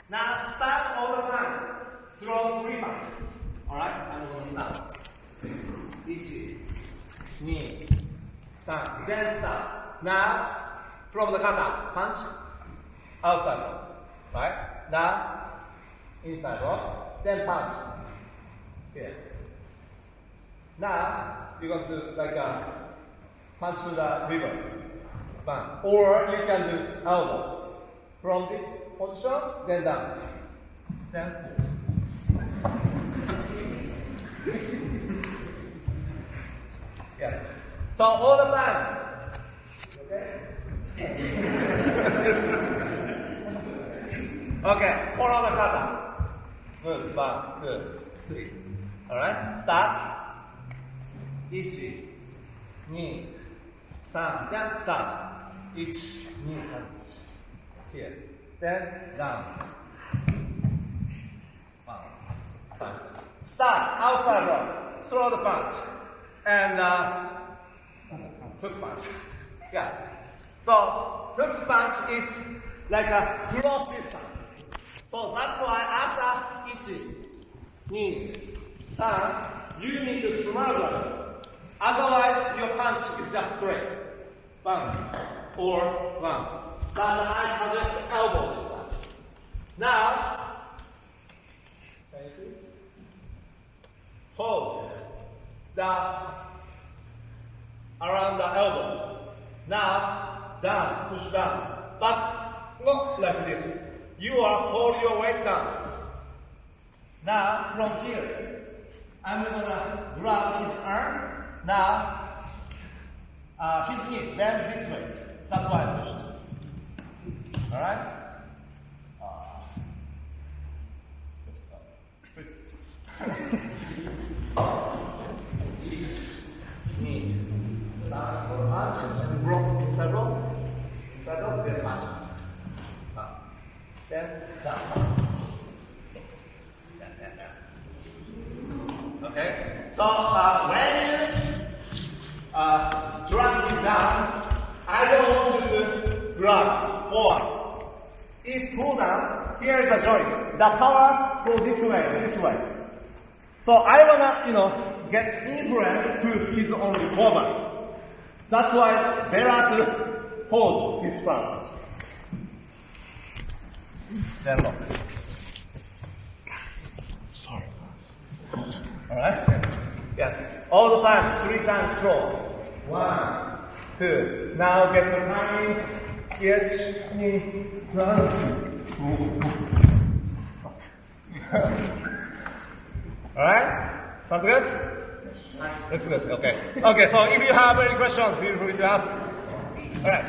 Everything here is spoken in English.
Now start all the time. Throw 3 punches. Alright? I'm going to start. 1, 2, 3. Then start. Now, from the kata, punch, outside row. Right? Now, inside row. Then punch. Here. Now, you're going to do like a punch to the river. Bang. Or you can do elbow. From this position, then down. Then pull. Yes. So all the time. Okay? Okay, follow the kata. Good, 1, 2, 3. Alright, start. 1, 2, 3, then start. 1, 2, 3. Here. Then down. 1, 5. Start outside row. Throw the punch. And hook punch. Yeah. So hook punch is like a cross distance. So that's why after 1, 2, 3, you need to smother. Otherwise your punch is just straight. 1 or 1. But I suggest elbow this time. Now, can you see? Hold around the elbow. Now, down, push down. But not like this. You are holding your weight down. Now, from here, I'm gonna grab his arm. Now, his knee, bend this way. That's why I push this. Alright? Knee. Start for punch. Block inside row. Inside row, then punch. Then down. Okay? So, when you drag him down, I don't want you to grab forward. If pull down, here is the joint. The power go this way. So I wanna, get influence to his own recovery. That's why better to hold his front. Then lock. Sorry. Alright? Yes. All the time, 3 times throw. 1, 2. Now get the timing. 1, 2, Alright? Sounds good? Looks good. Okay. Okay, so if you have any questions, feel free to ask. Alright.